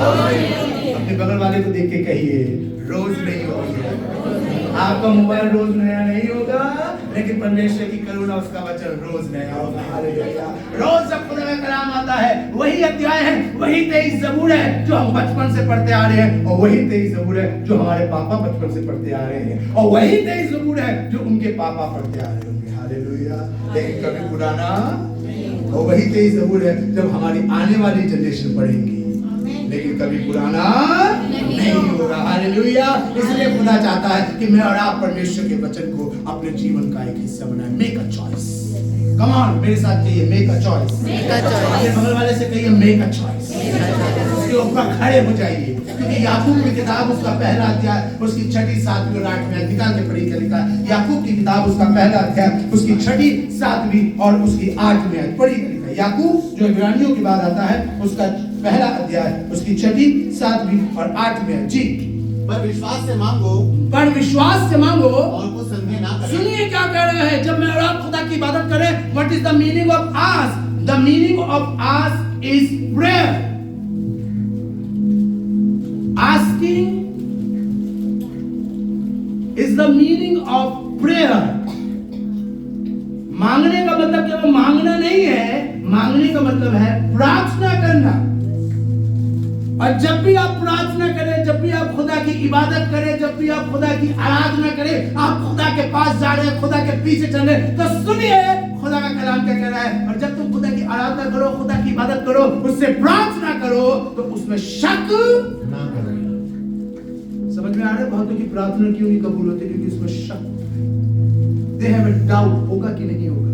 अपने बगल वाले को देख के कहिए, रोज नहीं होगी। आपका मोबाइल रोज नया नहीं होगा, लेकिन परमेश्वर की करुणा, उसका वचन रोज नया होगा। हालेलुया। रोज जब खुदा का कलाम आता है, वही अध्याय है, वही 23 ज़बूर है जो हम बचपन से पढ़ते आ रहे हैं, और वही 23 ज़बूर है जो हमारे पापा बचपन से पढ़ते आ रहे हैं, और वही 23 ज़बूर है जो उनके पापा पढ़ते आ रहे होंगे। हालेलुया। लेकिन कभी पुराना, और वही 23 ज़बूर है जब हमारी आने वाली जनरेशन पढ़ेंगी, लेकिन कभी पुराना नहीं होगा। हालेलुया। इसलिए खुदा चाहता है कि मैं और आप परमेश्वर के वचन को अपने जीवन का एक हिस्सा बनाएं। Make a choice. Come on, मेरे साथ कहिए, मेक अ चॉइस। अपने बगल वाले से कहिए, मेक अ चॉइस। उसके ऊपर खड़े हो जाइए, क्योंकि याकूब की किताब उसका पहला अध्याय उसकी 6वीं 7वीं और 8वीं निकाल के पढ़ी, क्या लिखा है? याकूब की किताब उसका पहला अध्याय उसकी 6वीं 7वीं और उसकी 8वीं पढ़ी, लिखा है। याकूब जो इब्रानियों के बाद आता है, उसका पहला अध्याय उसकी 6वीं 7वीं और 8वीं। जी। पर विश्वास से मांगो, पर विश्वास से मांगो और कुछ संदेह ना करें। सुनिए क्या कह रहे हैं, जब मैं और आप खुदा की इबादत करें, what is the meaning of ask? The meaning of ask is prayer. Asking is the meaning of prayer. मांगने का मतलब केवल मांगना नहीं है, मांगने का मतलब है प्रार्थना करना। और जब भी आप प्रार्थना करें, जब भी आप खुदा की इबादत करें, जब भी आप खुदा की आराधना करें, आप खुदा के पास जा रहे हैं, खुदा के पीछे चल रहे हैं, तो सुनिए खुदा का कलाम क्या कह रहा है। और जब तुम खुदा की आराधना करो, खुदा की इबादत करो, उससे प्रार्थना करो, तो उसमें शक ना करें। समझ में आ रहा है? बहुतों की प्रार्थना क्यों नहीं कबूल होती? क्योंकि उसमें शक, दे हैव अ डाउट, होगा कि नहीं होगा।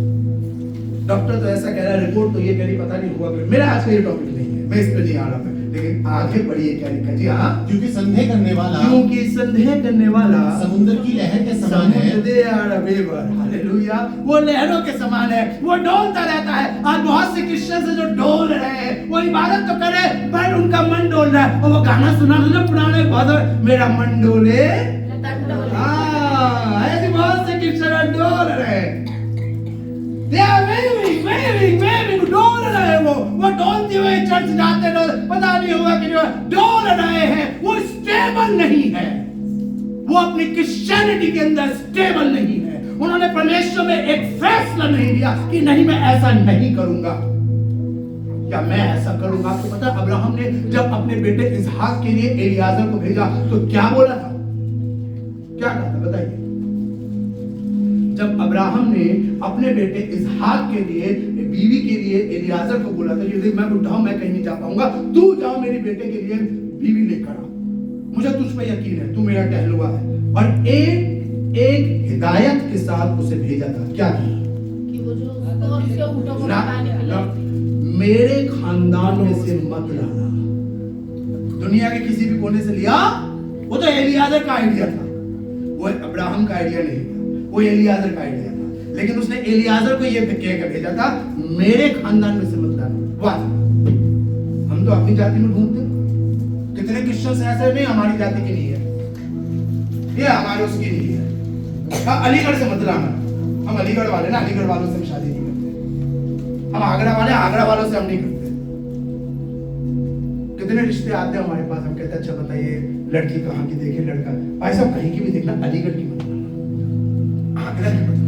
डॉक्टर तो ऐसा कह रहा है, रिपोर्ट तो ये कह रही, पता नहीं हुआ। मेरा आज का ये टॉपिक नहीं है, मैं इस पे नहीं आ रहा था, लेकिन आगे बढ़िए क्या लिखा। जी हाँ, क्योंकि संदेह करने वाला, क्योंकि संदेह करने वाला समुद्र की लहर के समान है। हालेलुया। वो लहरों के समान है, वो डोलता रहता है। आज बहुत से क्रिश्चियन जो डोल रहे हैं, वो इबादत तो करे पर उनका मन डोल रहा है। और वो गाना सुना ना पुराने बहुत, मेरा मन डोले, ऐसे बहुत से क्रिश्चियन डोल रहे हैं। They are waving, डोल रहे हैं। वो डोलते हुए चर्च जाते रहे, पता नहीं हुआ कि डोल रहे हैं। वो स्टेबल नहीं है, वो अपनी क्रिश्चियनिटी के अंदर स्टेबल नहीं है। उन्होंने परमेश्वर में एक फैसला नहीं लिया कि नहीं मैं ऐसा नहीं करूंगा, या मैं ऐसा करूंगा। तो पता, अब्राहम ने जब अपने बेटे इसहाक के लिए एलियाजर को भेजा, तो क्या बोला था? क्या कहा था बताइए? जब अब्राहम ने अपने बेटे इसहाक के लिए, बीवी के लिए एलियाजर को बोला था, यदि मैं बुढ़ा हूं, मैं कहीं नहीं जा पाऊंगा, तू जाओ मेरे बेटे के लिए बीवी लेकर आ, मुझे तुझ पे यकीन है, तू मेरा टहलुआ है। और एक हिदायत के साथ उसे भेजा था। क्या था? कि वो जो मेरे खानदान में से मत लाना। दुनिया के किसी भी कोने से लिया, वो तो एलियाजर का आइडिया था, वो अब्राहम का आइडिया नहीं था, वो एलियाजर का आइडिया था। लेकिन उसने एलियाजर को ये कहकर भेजा था, मेरे खानदान में से मत लाना। वाह, हम तो अपनी जाति में ढूंढते हैं। कितने क्रिश्चियन ऐसे नहीं, हमारी जाति की नहीं है, ये हमारे उसकी नहीं है। अलीगढ़ से मत लाना, हम अलीगढ़ वाले ना, अलीगढ़ वालों से हम शादी नहीं करते। हम आगरा वाले, आगरा वालों से हम नहीं करते। कितने रिश्ते आते हैं हमारे पास, हम कहते हैं अच्छा बताइए लड़की कहाँ की देखे, लड़का भाई साहब कहीं की भी देखना, अलीगढ़ की मत लाना, आगरा की मत लाना।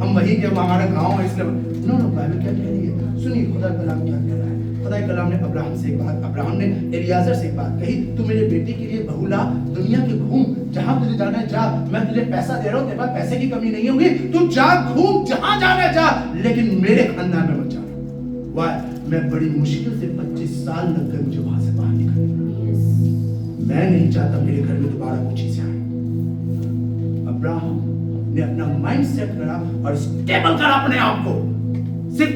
हम वही के हमारा गांव है इसलिए नो बाइबल क्या कह रही है? सुनिए खुदा कलाम क्या कह रहा है। खुदा कलाम ने अब्राहम ने एलियाजर से एक बात कही, तू मेरे बेटे के लिए बहू ला, दुनिया के घूम, जहां तुझे जाना है जा, मैं तुझे पैसा दे रहा हूं, तेरे पास पैसे की कमी नहीं होगी, तू जा घूम, जहां जाना है जा, लेकिन मेरे खानदान में मत जाना। वाह, मैं बड़ी मुश्किल से 25 साल लग गए मुझे वहां से बाहर निकलने। मैं नहीं चाहता मेरे घर में दोबारा कुछ चीजें आए। अब्राहम ने अपना माइंड सेट करा और स्टेबल करा अपने आप को। सिर्फ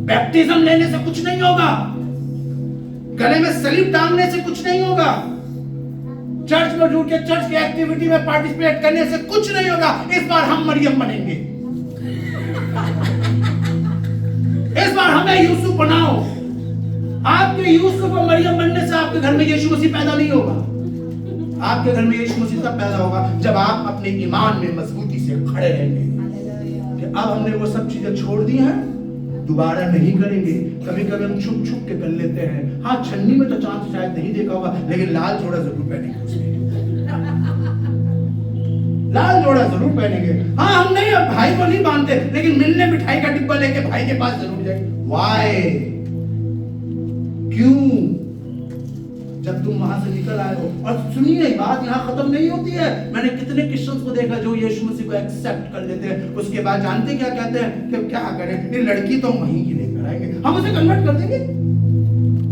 बैप्टिज्म लेने से कुछ नहीं होगा, गले में सलीब टांगने से कुछ नहीं होगा, चर्च में जुड़ के चर्च की एक्टिविटी में पार्टिसिपेट करने से कुछ नहीं होगा। इस बार हम मरियम बनेंगे, इस बार हमें यूसुफ बनाओ। आपके यूसुफ और मरियम बनने से आपके घर में यीशु मसीह पैदा नहीं होगा। आपके घर में यीशु मसीह तब पैदा होगा जब आप अपने ईमान में मजबूती से खड़े रहेंगे कि अब हमने वो सब चीजें छोड़ दी हैं, दोबारा नहीं करेंगे। कभी कभी हम छुप छुप के कर लेते हैं। हाँ, छन्नी में तो चांस शायद नहीं देखा होगा, लेकिन लाल जोड़ा जरूर पहनेंगे उसमें। लाल जोड़ा जरूर पहनेंगे। हाँ, हम नहीं, भाई को नहीं बांधते, लेकिन मिलने मिठाई का डिब्बा लेके भाई के पास जरूर जाएंगे। वाई? क्यों? जब तुम वहां से निकल आए हो। और सुनिए, बात यहाँ खत्म नहीं होती है। मैंने कितने क्रिश्चियंस को देखा जो यीशु मसीह को एक्सेप्ट कर लेते हैं, उसके बाद जानते क्या कहते हैं कि क्या करें, ये लड़की तो वहीं की लेकर आएंगे, हम उसे कन्वर्ट कर देंगे,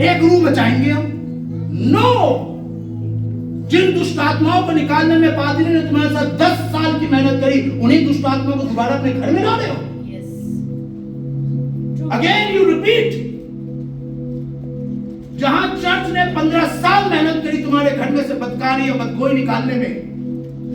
एक रूम बचाएंगे हम। नो! जिन दुष्ट आत्माओं को निकालने में पादरी ने तुम्हारे साथ 10 साल की मेहनत करी, उन्हीं दुष्ट आत्माओं को दोबारा अपने घर में ला रहे हो। Again you repeat. जहां चर्च ने 15 साल मेहनत करी तुम्हारे घर में से बदकारी और बदगोई निकालने में,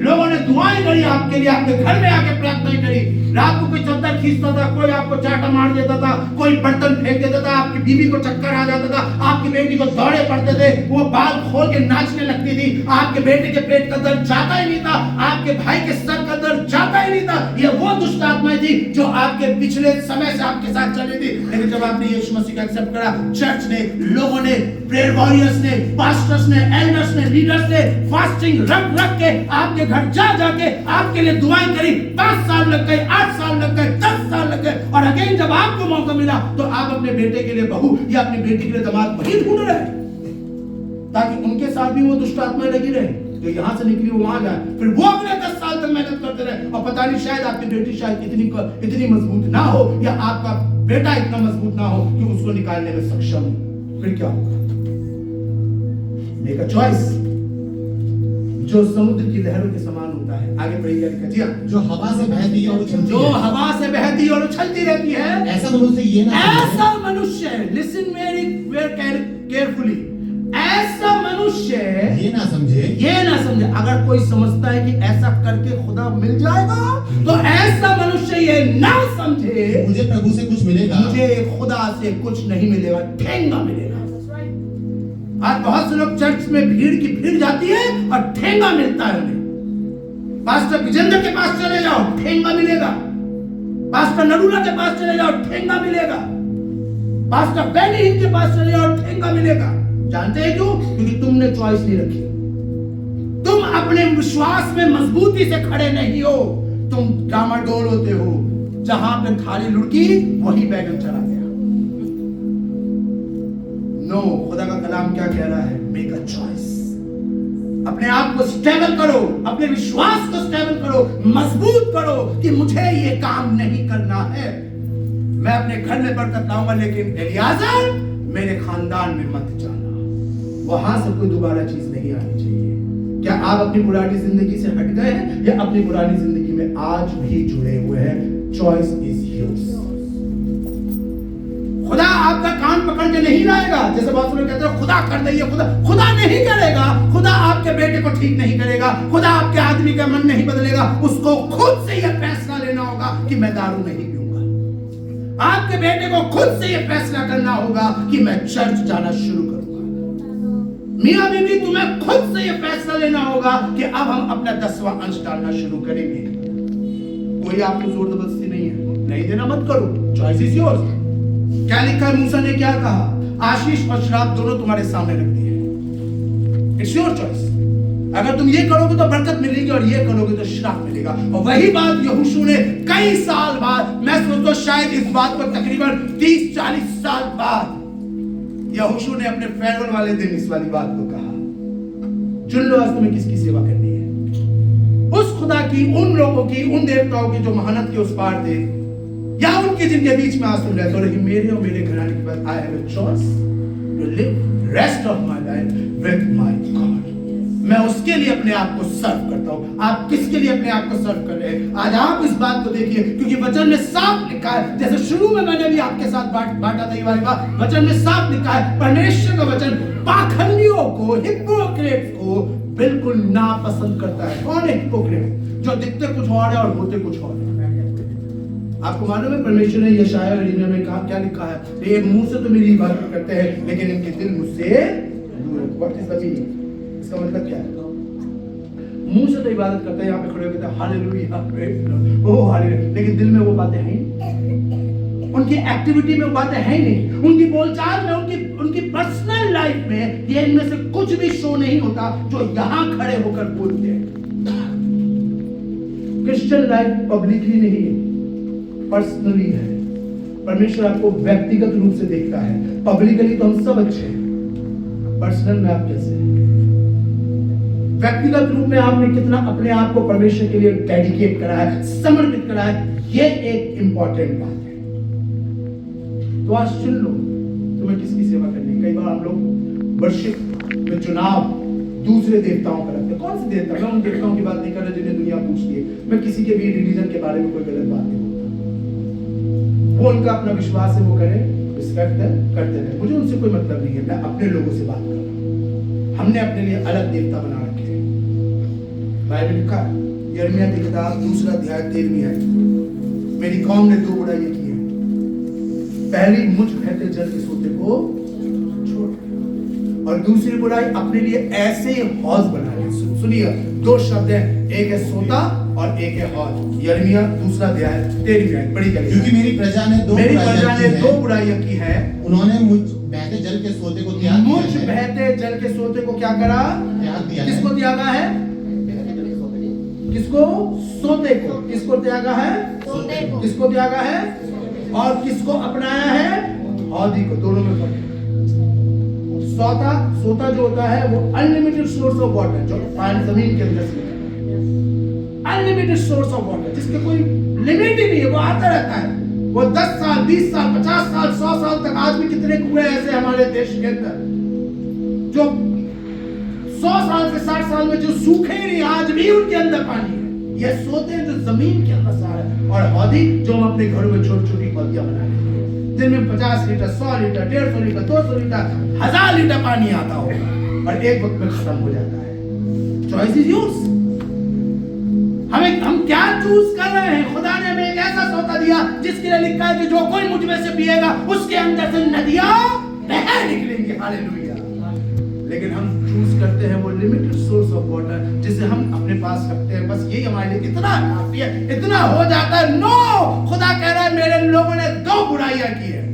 लोगों ने दुआएं करी आपके लिए, आपके घर में आके प्रार्थनाएं करी। रात को कोई चद्दर खींचता था, कोई आपको चाटा मार देता था, कोई बर्तन फेंक देता था, आपकी बीवी को चक्कर आ जाता था, आपकी बेटी को दौड़े पड़ते थे, वो बाल खोल के नाचने लगती थी, आपके बेटे के पेट का दर्द जाता ही नहीं था, आपके भाई के सर का दर्द जाता ही नहीं था। ये वो दुष्ट आत्माएं थी जो आपके पिछले समय से आपके साथ चली थी। लेकिन जब आपने यीशु मसीह को एक्सेप्ट करा, चर्च ने, लोगों ने, प्रेयर वॉरियर्स ने, पास्टर्स ने, एल्डर्स ने, लीडर्स ने फास्टिंग रख के आपके घर जाके आपके लिए दुआएं करी। 5 साल लग गए, 8 साल लग गए, 10 साल लग गए, और अगेन जब आपको मौका मिला तो आप अपने बेटे के लिए बहू या अपनी बेटी के लिए दामाद वही ढूंढ रहे हैं, ताकि उनके साथ भी वो दुष्ट आत्माएं लगी रहे, जो यहां से निकली वो वहां जाए। फिर वो अगले 10 साल तक मेहनत करते रहे, और पता नहीं शायद आपकी बेटी शायद इतनी मजबूत ना हो, या आपका बेटा इतना मजबूत ना हो कि उसको निकालने में सक्षम हो। फिर क्या होगा? मेक अ चॉइस जो समुद्र की लहरों के समान होता है। आगे बढ़िए, जी हाँ। जो हवा से बहती है और उछलती जो है। हवा से बहती और उछलती रहती है, ऐसा मनुष्य ये ना समझे। ऐसा मनुष्य, लिसन वेरी केयरफुली, ऐसा मनुष्य ये ना समझे। अगर कोई समझता है कि ऐसा करके खुदा मिल जाएगा, तो ऐसा मनुष्य ये ना समझे मुझे प्रभु से कुछ मिलेगा, मुझे खुदा से कुछ नहीं मिलेगा, ठेंगा मिलेगा। आज बहुत से लोग चर्च में भीड़ की भीड़ जाती है और ठेंगा मिलता है उन्हें। पास्टर विजेंद्र के पास चले जाओ, ठेंगा मिलेगा। पास्टर नरूला के पास चले जाओ, ठेंगा मिलेगा। पास्टर बेनी के पास चले जाओ, ठेंगा मिलेगा। जानते हैं क्यों? क्योंकि तुमने चॉइस नहीं रखी। तुम अपने विश्वास में मजबूती से खड़े नहीं हो, तुम डामाडोल होते हो। जहां पे थाली लुढ़की वही बैगन चला गया। नो, खुदा का कलाम क्या कह रहा है? Make a choice. अपने आप को स्टेबल करो, अपने विश्वास को स्टेबल करो, मजबूत करो कि मुझे ये काम नहीं करना है। मैं अपने घर में बरकत लाऊंगा, लेकिन एलियाजर मेरे खानदान में मत जाना। वहां से कोई दोबारा चीज नहीं आनी चाहिए। क्या आप अपनी पुरानी जिंदगी से हट गए हैं, या अपनी पुरानी जिंदगी में आज भी जुड़े हुए हैं? Choice is yours. खुदा आपका कान पकड़ के नहीं लाएगा। जैसे बहुत से लोग कहते हैं खुदा कर देगा, खुदा नहीं करेगा। खुदा आपके बेटे को ठीक नहीं करेगा, खुदा आपके आदमी का मन नहीं बदलेगा। उसको खुद से यह फैसला लेना होगा कि मैं दारू नहीं पीऊंगा। आपके बेटे को खुद से यह फैसला करना होगा कि मैं चर्च जाना शुरू करूंगा। मियां बीवी, तुम्हें खुद से यह फैसला लेना होगा कि अब हम अपना 10वां अंश डालना शुरू करेंगे। कोई आपको जोर जबरदस्ती नहीं है, नहीं देना मत करो। Choice is yours. क्या लिखा है? मूसा ने क्या कहा? आशीष और श्राप दोनों तुम्हारे सामने रख दिए। It's your choice. अगर तुम ये करोगे तो बरकत मिलेगी, और ये करोगे तो श्राप मिलेगा। और वही बात यहोशू ने कई साल बाद, मैं सोचता शायद इस बात पर तकरीबन 30-40 साल बाद यहोशू ने अपने फेरवेल वाले दिन इस वाली बात को कहा, चुन लो आज तुम्हें किसकी सेवा करनी है। उस खुदा की, उन लोगों की, उन देवताओं की जो महानत के उस पार थे, या उनके जिनके बीच में आज तुम रहते हो। लेकिन मेरे और मेरे घराने के बाद I have a choice to live rest of my life with my God. मैं उसके लिए अपने आप को सर्व करता हूं। आप किसके लिए अपने आप को सर्व कर रहे हैं? आज आप इस बात को देखिए, क्योंकि वचन में साफ लिखा है, जैसे शुरू में मैंने भी आपके साथ बांटा था ये वाली बात, वचन में साफ लिखा है, परमेश्वर का वचन पाखंडियों को, हिपोक्रेट्स को बिल्कुल नापसंद करता है। कौन है हिपोक्रेट? जो दिखते कुछ और है और होते कुछ और है। आपको मालूम है परमेश्वर ने यशाया और यिर्मयाह में कहा, क्या लिखा है? ये मुंह से तो मेरी इबादत करते हैं, लेकिन इनके दिल मुझसे दूर है। What is the meaning? इसका मतलब क्या है? मुंह से तो इबादत करते हैं, यहाँ पे खड़े होकर hallelujah, praise the Lord, oh hallelujah, लेकिन दिल में वो बातें हैं। उनकी एक्टिविटी में वो बातें है ही नहीं, उनकी बोलचाल में, उनकी पर्सनल लाइफ में ये इनमें से कुछ भी शो नहीं होता जो यहां खड़े होकर बोलते हैं। क्रिश्चियन लाइफ पब्लिकली नहीं है, पर्सनली है। परमेश्वर आपको व्यक्तिगत रूप से देखता है। पब्लिकली तो हम सब अच्छे हैं, पर्सनल में आप कैसे हैं? व्यक्तिगत रूप में आपने कितना अपने आप को परमेश्वर के लिए डेडिकेट करा है, समर्पित करा है, ये एक इंपॉर्टेंट बात है। तो आज चुन लो तुम्हें किसकी सेवा करनी है। कई बार हम लोग वर्शिप में चुनाव दूसरे देवताओं का रखते हैं। कौन से देवता? मैं उन देवताओं की बात नहीं कर रहा जिन्हें दुनिया पूछती है। मैं किसी के भी रिलीजन के बारे में कोई गलत बात नहीं बोलता। वो उनका अपना विश्वास है, वो करें, रिस्पेक्ट करते रहे, मुझे उनसे कोई मतलब नहीं है। मैं अपने लोगों से बात कर रहा हूं। हमने अपने लिए अलग देवता बना रखे हैं। बाइबल लिखा है, यिर्मयाह की किताब 2 अध्याय 13वीं आयत, मेरी कौम ने 2 बुराइयां की हैं। पहली, मुझ बहते जल के सोते को छोड़, और दूसरी बुराई, अपने लिए ऐसे हौज बना लिए। सुनिए, 2 शब्द हैं, एक है सोता और एक है हौज। यिर्मयाह 2 अध्याय 13वीं आयत पढ़ी जाएगी। क्योंकि मेरी प्रजा ने 2 बुराइयां की है। उन्होंने मुझ बहते जल के सोते को त्याग दिया है। मुझ बहते जल के सोते को क्या करा? त्याग दिया है। किसको त्यागा है? किसको? सोते को। किसको त्यागा है? सोते को। किसको त्यागा है? और किसको अपनाया है? हौदी को। दोनों में फर्क है। सोता जो होता है वो अनलिमिटेड सोर्स ऑफ वाटर, जो जमीन के अंदर से अनलिमिटेड सोर्स ऑफ वाटर, जिसके कोई लिमिट ही नहीं है, वो आता रहता है। वो 10 साल, 20 साल, 50 साल, 100 साल तक। आज भी कितने कुएं ऐसे हमारे देश के अंदर जो 100 साल से 60 साल में जो सूखे ही नहीं, आज भी उनके अंदर पानी है। ये सोते हैं जो जमीन के अंदर सारा है। और हौदी जो हम अपने घरों में छोटी छोटी हौदियां बना लेते हैं, दिन में 50 litre, 100 litre, 150 litre, 200 litre, 1000 litre पानी आता होगा और एक वक्त में खत्म हो जाता है। Choice is yours. हम क्या चूज कर रहे हैं? खुदा ने हमें एक ऐसा सोता दिया जिसके लिए लिखा है कि जो कोई मुझ में से पिएगा उसके अंदर से नदियां बह निकलेंगी। हालेलुया। लेकिन हम चूज करते हैं वो लिमिटेड सोर्स ऑफ वाटर जिसे हम अपने पास रखते हैं। बस यही हमारे लिए इतना काफी है, इतना हो जाता है। नो, खुदा कह रहा है मेरे लोगों ने 2 बुराइयां की है।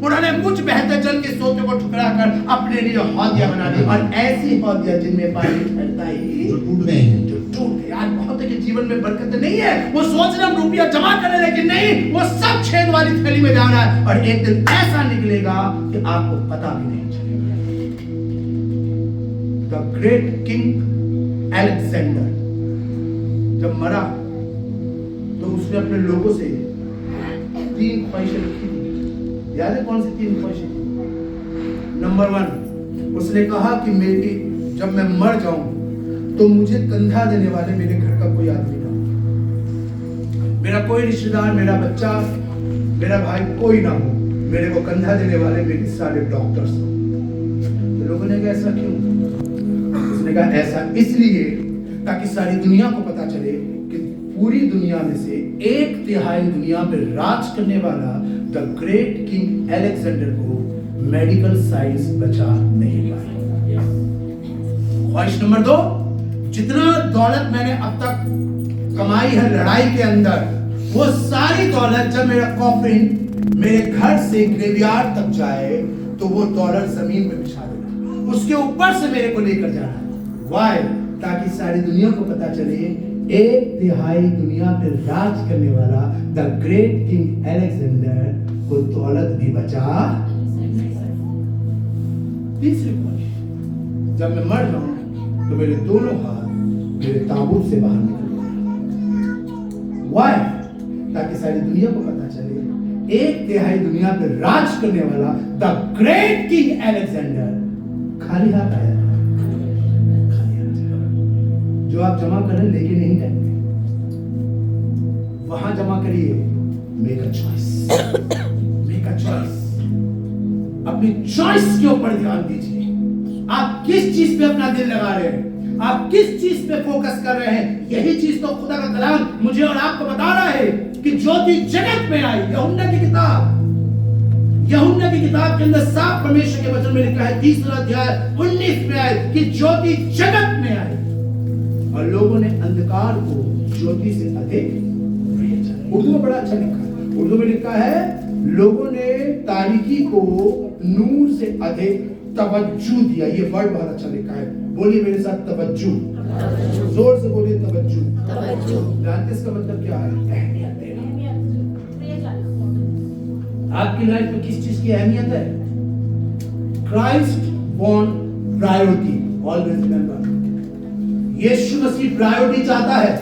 उन्होंने मुझ बहते जल के सोते को ठुकरा कर अपने लिए हौदियां बना दी, और ऐसी हौदियां जिनमें पानी ठहरता ही जो टूट गए हैं। जो टूट गए। आज बहुत के जीवन में बरकत नहीं है। वो सोच रहे हम रुपया जमा करें, लेकिन नहीं, वो सब छेद वाली थैली में जा रहा है। और एक दिन ऐसा निकलेगा कि आपको पता भी नहीं चलेगा। द ग्रेट किंग अलेक्जेंडर जब मरा तो उसने अपने लोगों से 3 ख्वाहिशें रखी थी। याद है कौन सी 3 ख्वाहिशें? नंबर 1, उसने कहा कि जब मैं मर जाऊं तो मुझे कंधा देने वाले मेरे घर का कोई आदमी ना हो, मेरा कोई रिश्तेदार, मेरा बच्चा, मेरा भाई कोई ना हो, मेरे को कंधा देने वाले मेरे सारे डॉक्टर्स हो। तो लोगों ने कहा ऐसा क्यों? उसने कहा ऐसा इसलिए ताकि सारी दुनिया को पता चले कि पूरी दुनिया में से 1/3 दुनिया पे राज करने वाला द ग्रेट किंग अलेक्जेंडर को मेडिकल साइंस बचा नहीं पाया। ख्वाहिश नंबर 2, जितना दौलत मैंने अब तक कमाई है लड़ाई के अंदर, वो सारी दौलत जब मेरा कॉफिन मेरे घर से ग्रेवयार्ड तक जाए तो वो दौलत जमीन में बिछा देना, उसके ऊपर से मेरे को लेकर जाना। वाई? ताकि सारी दुनिया को पता चले 1/3 दुनिया पे राज करने वाला द ग्रेट किंग अलेक्जेंडर को दौलत भी बचा। तीसरी ख्वाहिश, जब मैं मर जाऊं तो मेरे दोनों हाथ मेरे ताबूत से बाहर निकल जाए। वाई? ताकि सारी दुनिया को पता चले 1/3 दुनिया पे राज करने वाला द ग्रेट किंग अलेक्जेंडर खाली हाथ आया। जो आप जमा करें लेके नहीं जाएंगे, वहां जमा करिए। Make a choice, make a choice. अपनी चॉइस के ऊपर ध्यान दीजिए। आप किस चीज पे अपना दिल लगा रहे हैं? आप किस चीज पे फोकस कर रहे हैं? यही चीज तो खुदा का कलाम मुझे और आपको बता रहा है कि ज्योति जगत में आई। यूहन्ना की किताब के अंदर साफ परमेश्वर के वचन में लिखा है 3 अध्याय 19 में आए कि ज्योति जगत में आई और लोगों ने अंधकार को ज्योति से अधिक। उर्दू में बड़ा अच्छा लिखा है। उर्दू में लिखा है लोगों ने तारीकी को नूर से अधिक तवज्जो दिया। ये वर्ड बहुत अच्छा लिखा है, बोलिए मेरे साथ, तवज्जो। जोर से बोलिए, तवज्जो। जानते इसका मतलब क्या है? अहमियत देना। आपकी लाइफ में किस चीज की अहमियत है? Christ want priority. Always remember, Yeshu Masih priority चाहता है।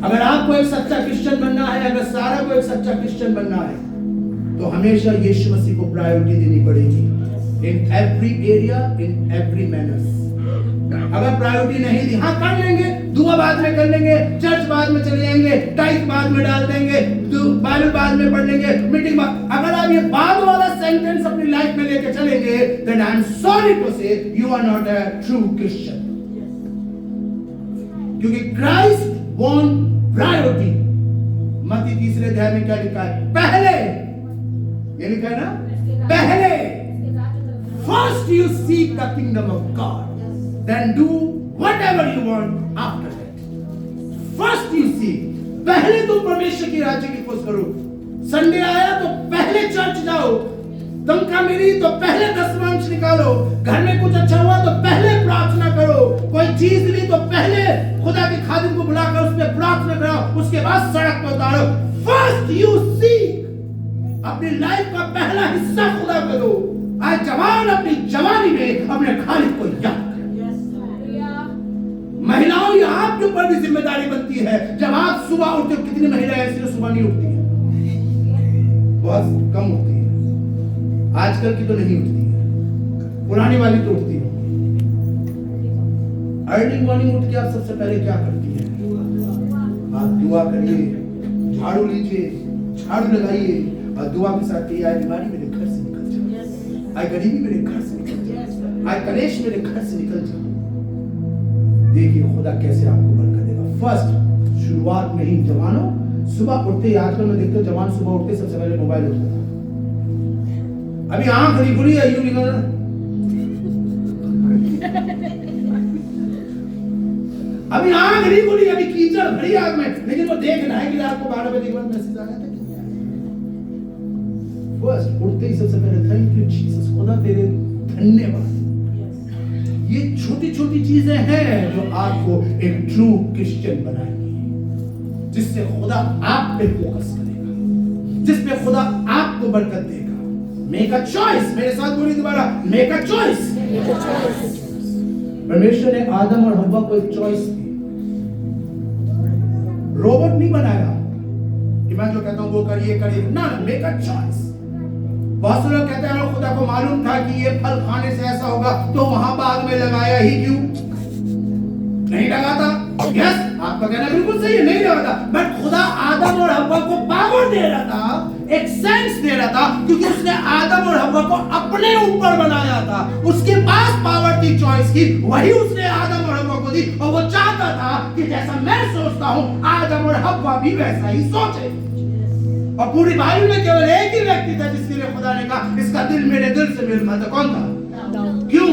अगर आपको एक सच्चा क्रिश्चियन बनना है, अगर सारा को एक सच्चा क्रिश्चियन बनना है, तो हमेशा यीशु मसीह को प्रायोरिटी देनी पड़ेगी in every area, in every manners. अगर प्रायोरिटी नहीं दी, हाँ कर लेंगे, दुआ बाद में कर लेंगे, चर्च बाद में चले जाएंगे, टाइट बाद में डाल देंगे, बाइबल बाद में पढ़ लेंगे, मीटिंग बाद। अगर आप ये बाद वाला सेंटेंस अपनी लाइफ में लेके चलेंगे, then I am sorry to say you are not a true Christian। क्योंकि क्राइस्ट वॉन्ट प्रायोरिटी। मत्ती 3 अध्याय में क्या लिखा है? पहले, ये लिखा है ना, पहले first you seek the kingdom of God, then do whatever you want after that. First you seek, पहले तुम परमेश्वर की राज्य की खोज करो। संडे आया तो पहले चर्च जाओ, तनख्वाह मिली तो पहले दशमांश निकालो, घर में कुछ अच्छा हुआ तो पहले प्रार्थना करो, कोई चीज ली तो पहले खुदा के खादिम को बुलाकर उस पर प्रार्थना करो, उसके बाद सड़क पर उतारो। फर्स्ट यू सीक, अपनी लाइफ का पहला हिस्सा खुदा को दो। आज जवान अपनी जवानी में अपने खालिद को याद करें। महिलाओं, ये आपके ऊपर भी जिम्मेदारी बनती है। जब आप सुबह उठते हो, कितनी महिलाएं ऐसी सुबह नहीं उठती है? बहुत कम उठती है। आजकल की तो नहीं उठती है, पुरानी वाली तो उठती है। अर्ली मॉर्निंग उठ के आप सबसे पहले क्या करती है? आप दुआ करिए, झाड़ू लीजिए, झाड़ू लगाइए और दुआ के साथ कहिए, आज बीमारी मेरे घर से निकल जाए, आज गरीबी मेरे घर से निकल जाए, आज कलेश मेरे घर से निकल जाए। देखिए खुदा कैसे आपको बरकत देगा। फर्स्ट, शुरुआत में ही जवानों, सुबह उठते ही, आजकल मैं देखता हूं जवान सुबह उठते सबसे पहले मोबाइल उठाता है। अभी आंख नहीं खुली है, यूं निकल अभी आंख नहीं खुली, अभी कीचड़ भरी आंख में, लेकिन वो देख रहा है कि रात को 12 बजे के बाद मैसेज आया था। फर्स्ट उठते ही सबसे पहले थैंक यू जीसस, खुदा तेरे धन्यवाद। ये छोटी छोटी चीजें हैं जो आपको एक ट्रू क्रिश्चियन बनाएंगी, जिससे खुदा आप पे फोकस करेगा, जिस पे खुदा आपको बरकत देगा। मेक अ चॉइस, मेरे साथ बोलिए दोबारा, मेक अ चॉइस। परमेश्वर ने आदम और हव्वा को एक चॉइस दी। रोबोट नहीं बनाया कि मैं जो कहता हूं वो करिए करिए, ना, मेक अ चॉइस। बहुत से लोग कहते हैं खुदा को मालूम था कि ये फल खाने से ऐसा होगा, तो वहां बाद में लगाया ही क्यों? नहीं लगाता। यस, आपका कहना बिल्कुल सही है, नहीं लगाता। बट खुदा आदम और हव्वा को पावर दे रहा था, एक सेंस दे रहा था, क्योंकि उसने आदम और हव्वा को अपने ऊपर बनाया था। उसके पास पावर थी चॉइस की, वही उसने आदम और हव्वा को दी। और वो चाहता था कि जैसा मैं सोचता हूं, आदम और हव्वा भी वैसा ही सोचे। और पूरी बाइबल में केवल एक ही व्यक्ति था जिसके लिए खुदा ने कहा इसका दिल मेरे दिल से मेल खाता। कौन था? क्यों?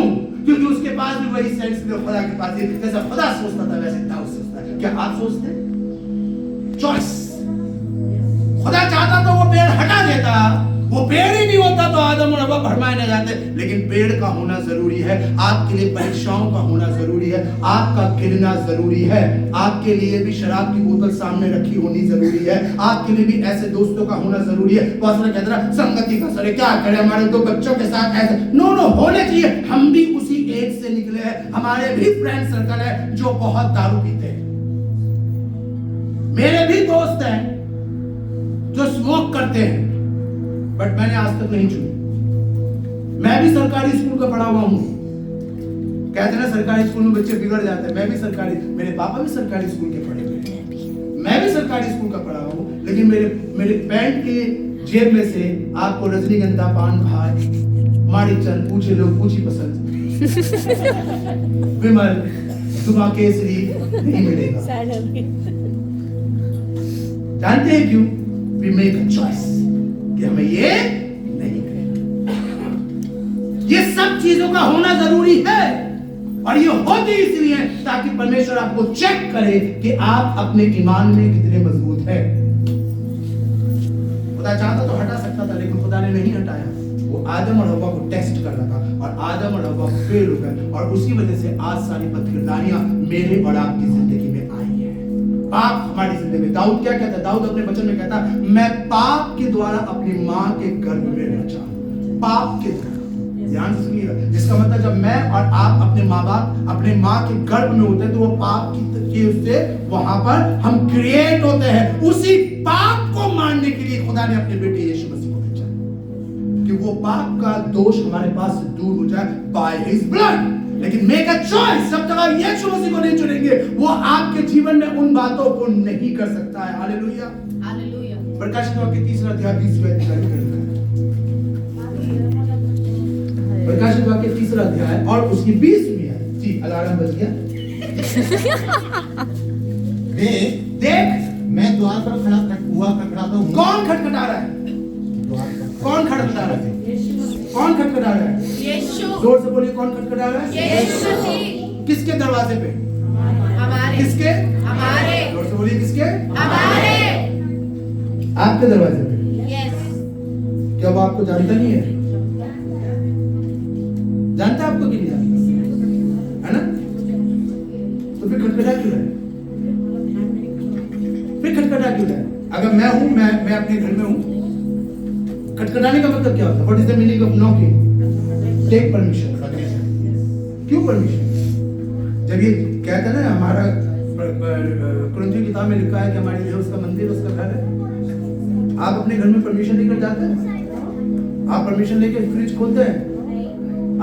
क्योंकि उसके पास भी वही सेंस जो खुदा के पास है। जैसा खुदा सोचता था वैसे दाऊद सोचता है। क्या आप सोचते? चॉइस। खुदा चाहता तो वो पेड़ हटा देता, वो पेड़ ही नहीं होता तो आदम और हव्वा भरमाए न जाते। लेकिन पेड़ का होना जरूरी है, आपके लिए परीक्षाओं का होना जरूरी है, आपका गिरना जरूरी है, आपके लिए भी शराब की बोतल सामने रखी होनी जरूरी है, आपके लिए भी ऐसे दोस्तों का होना जरूरी है। बहुत सारे कहते हैं संगति का सर क्या करें, हमारे दो बच्चों के साथ ऐसे, नो होने चाहिए। हम भी उसी एज से निकले हैं, हमारे भी फ्रेंड सर्कल है जो बहुत दारू पीते हैं, मेरे भी दोस्त हैं जो स्मोक करते हैं, बट मैंने आज तक नहीं छुई। मैं भी सरकारी स्कूल का पढ़ा हुआ हूँ। कहते हैं ना सरकारी स्कूल में बच्चे बिगड़ जाते हैं, मैं भी सरकारी, मेरे पापा भी सरकारी स्कूल के पढ़े हुए, मैं भी सरकारी स्कूल का पढ़ा हूँ। लेकिन मेरे पैंट के जेब में से आपको रजनीगंधा, पान खाए, माड़ी चंद, पूछे लोग, पूछी पसंद, विमल, दुमा केसरी नहीं मिलेगा। जानते हैं क्यों? We make a choice कि हमें ये नहीं करना। ये सब चीजों का होना जरूरी है, और ये होती इसलिए ताकि परमेश्वर आपको चेक करे कि आप अपने ईमान में कितने मजबूत हैं। खुदा चाहता तो हटा सकता था, लेकिन खुदा ने नहीं हटाया। वो आदम और हव्वा को टेस्ट कर रहा था और आदम और हव्वा फेल हो गए और उसी वजह से आज सारी बदकिरदारियां मेरे और आपकी जिंदगी में आई है। पाप हमारी जिंदगी में, दाऊद क्या कहता है? दाऊद अपने वचन में कहता है, मैं पाप के द्वारा अपनी माँ के गर्भ में रचा। पाप के द्वारा, ध्यान से सुनिएगा, जिसका मतलब जब मैं और आप अपने माँ बाप अपने माँ के गर्भ में होते हैं तो वो पाप की उससे वहां पर हम क्रिएट होते हैं। उसी पाप को मारने के लिए खुदा ने अपने बेटे यीशु मसीह को भेजा कि वो पाप का दोष हमारे पास से दूर हो जाए बाय हिज ब्लड। लेकिन मेक अ चॉइस, जब तक आप यीशु मसीह को नहीं चुनेंगे वो आपके जीवन में उन बातों को नहीं कर सकता है। Hallelujah, hallelujah. प्रकाशित वाक्य 3 अध्याय 20वें अध्याय में लिखा है। प्रकाशित वाक्य 3 अध्याय और उसकी 20वीं है। जी, अलार्म बज गया। देख मैं द्वार पर खड़खड़ाता हूँ। कौन खटखटा रहा है? कौन खटखटा रहा है? कौन खटखटा रहा है? यीशु। जोर से बोलिए, कौन खटखटा रहा है? यीशु मसीह। किसके दरवाजे पे? हमारे। किसके? हमारे। जोर से बोलिए, किसके? हमारे। आपके दरवाजे पे। यस। क्या वो आपको जानता नहीं है? जानता है आपको कि नहीं जानता? है ना? तो फिर खटखटा क्यों रहा है? फिर खटखटा क्यों रहा है? अगर मैं हूं, मैं अपने घर में हूं, खटखटाने का मतलब क्या होता है? What is the meaning of knocking? Take permission. क्यों परमिशन? जब ये कहता है ना, हमारा कुरिन्थियों की किताब में लिखा है कि हमारी देह उसका मंदिर, उसका घर है। आप अपने घर में परमिशन लेकर जाते हैं? आप परमिशन लेके फ्रिज खोलते हैं?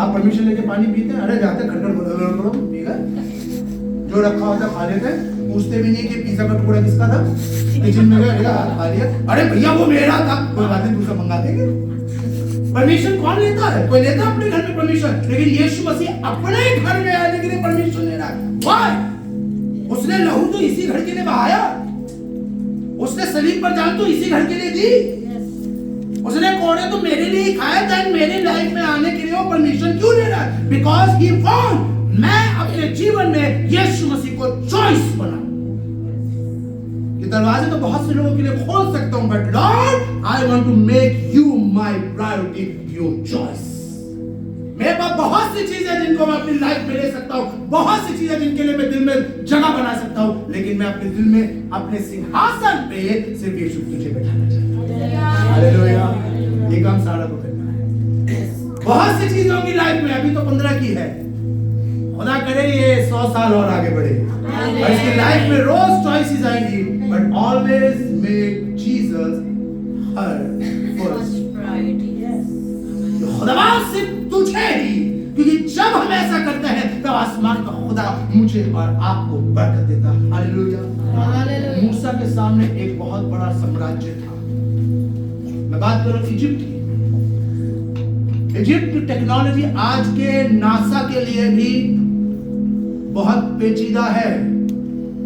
आप परमिशन लेके पानी पीते हैं? अरे जाते खटखट पीगा, जो रखा होता खा लेते हैं, पूछते भी नहीं कि पिज्जा का टुकड़ा किसका था, किचन में गए खा लिया, अरे भैया वो मेरा था, कोई बात नहीं, दूसरा मंगा देंगे। परमिशन कौन लेता है? कोई लेता है अपने घर में परमिशन? लेकिन यीशु मसीह अपने घर में आने के लिए परमिशन ले रहा है। व्हाई? उसने लहू तो इसी घर के लिए बहाया, उसने सलीब पर जान तो इसी घर के लिए दी, उसने कोड़े तो मेरे लिए खाया, देन मेरे लाइफ में आने के लिए वो परमिशन क्यों ले रहा है? बिकॉज ही वांट मैं अपने जीवन में यीशु मसीह को चॉइस बना। ये दरवाजे तो बहुत से लोगों के लिए खोल सकता हूं, but Lord I want to make you my priority, your choice. मेरे पास बहुत सी चीजें जिनको मैं अपनी लाइफ में ले सकता हूं, बहुत सी चीजें जिनके लिए मैं दिल में जगह बना सकता हूं, लेकिन मैं अपने दिल में अपने सिंहासन पे सिर्फ यीशु तुझे बैठाना चाहता हूं। हालेलुया, ये काम सारा को करना है। बहुत सी चीजों की लाइफ में, अभी तो 15 की है, खुदा करे ये 100 साल और आगे बढ़े और इसकी लाइफ में रोज चॉइसेस आएंगी, but always make Jesus her first priority. खुदा सिर्फ तुझे ही, क्योंकि जब हम ऐसा करते हैं तब आसमान का खुदा मुझे और आपको बरकत देता है। हालेलुया। मूसा के सामने एक बहुत बड़ा साम्राज्य था। मैं बात कर रहा हूं इजिप्ट की। इजिप्ट की टेक्नोलॉजी आज के नासा के लिए भी बहुत पेचीदा है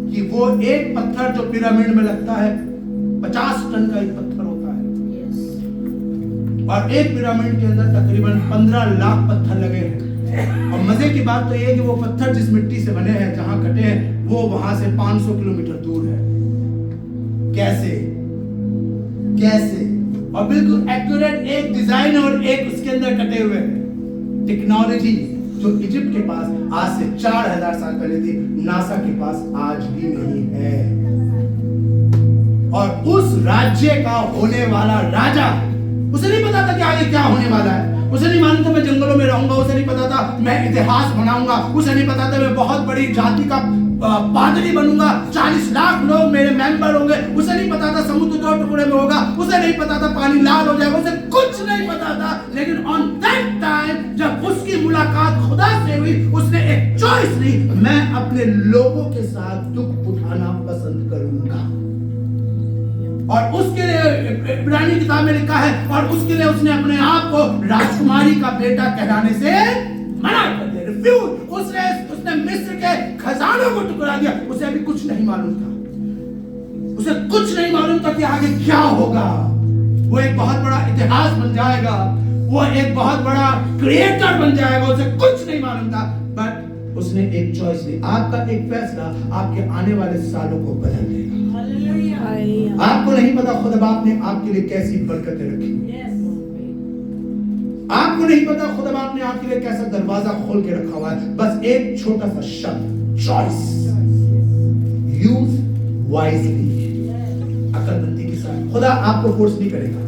कि वो एक पत्थर जो पिरामिड में लगता है 50 टन का एक पत्थर होता है, और एक पिरामिड के अंदर तकरीबन 15 लाख पत्थर लगे हैं। और मजे की बात तो ये है कि वो पत्थर जिस मिट्टी से बने हैं, जहां कटे हैं, वो वहां से 500 किलोमीटर दूर है। कैसे? और बिल्कुल एक्यूरेट एक डिजाइन और एक उसके अंदर कटे हुए हैं। टेक्नोलॉजी जो इजिप्ट के पास आज से 4000 साल पहले थी, नासा के पास आज भी नहीं है। और उस राज्य का होने वाला राजा, उसे नहीं पता था कि आगे क्या होने वाला है। उसे नहीं मालूम था मैं जंगलों में रहूंगा, उसे नहीं पता था मैं इतिहास बनाऊंगा, उसे नहीं पता था मैं बहुत बड़ी जाति का पादरी बनूंगा, 40 लाख लोग मेरे मेंबर होंगे, उसे नहीं पता था समुद्र 2 टुकड़े में होगा, उसे नहीं पता था पानी लाल हो जाएगा, उसे कुछ नहीं पता था। लेकिन ऑन दैट टाइम जब उसकी मुलाकात खुदा से हुई, उसने एक चॉइस ली, मैं अपने लोगों के साथ दुख उठाना पसंद करूंगा। और उसके लिए इब्रानी किताब में लिखा है, और उसके लिए उसने अपने आप को राजकुमारी का बेटा कहलाने से मना कर दिया, रिफ्यूज। उसने मिस्र के खजानों को टुकरा दिया। उसे अभी कुछ नहीं मालूम था, उसे कुछ नहीं मालूम था कि आगे क्या होगा। वो एक बहुत बड़ा इतिहास बन जाएगा, वो एक बहुत बड़ा क्रिएटर बन जाएगा, उसे कुछ नहीं मालूम था। बट उसने एक चॉइस ली। आपका एक फैसला आपके आने वाले सालों को बदल देगा। आपको नहीं पता खुदा बाप ने आपके लिए कैसी बरकतें रखी, आपको नहीं पता खुदा बाप ने आपके लिए कैसा दरवाजा खोल के रखा हुआ है। बस एक छोटा सा शब्द, चॉइस। यूज वाइजली, अकलमंदी के साथ। खुदा आपको फोर्स नहीं करेगा।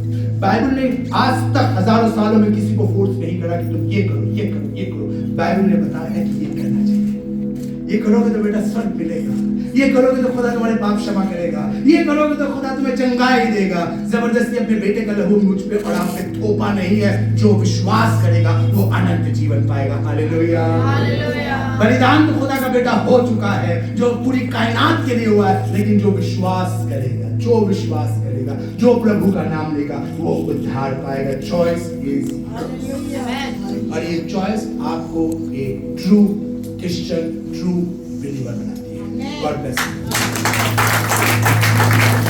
बाइबल ने आज तक हजारों सालों में किसी को फोर्स नहीं करा कि तुम ये करो, ये करो, ये करो। बाइबल ने बताया है कि ये करना चाहिए। ये करोगे तो बेटा स्वर्ग मिलेगा, ये करोगे तो खुदा तुम्हारे पाप क्षमा करेगा, ये करोगे तो खुदा तुम्हें चंगाई देगा। जबरदस्ती अपने बेटे का लहू मुझ पे और आप पे थोपा नहीं है। जो विश्वास करेगा वो अनंत जीवन पाएगा। Hallelujah, hallelujah. बलिदान तो खुदा का बेटा हो चुका है, जो पूरी कायनात के लिए हुआ है। लेकिन जो विश्वास करेगा, जो विश्वास करेगा, जो प्रभु का नाम लेगा, वो उद्धार पाएगा। चॉइस इज, और ये चॉइस आपको एक ट्रू क्रिश्चियन, ट्रू बिलीवर बनाती है। God bless you.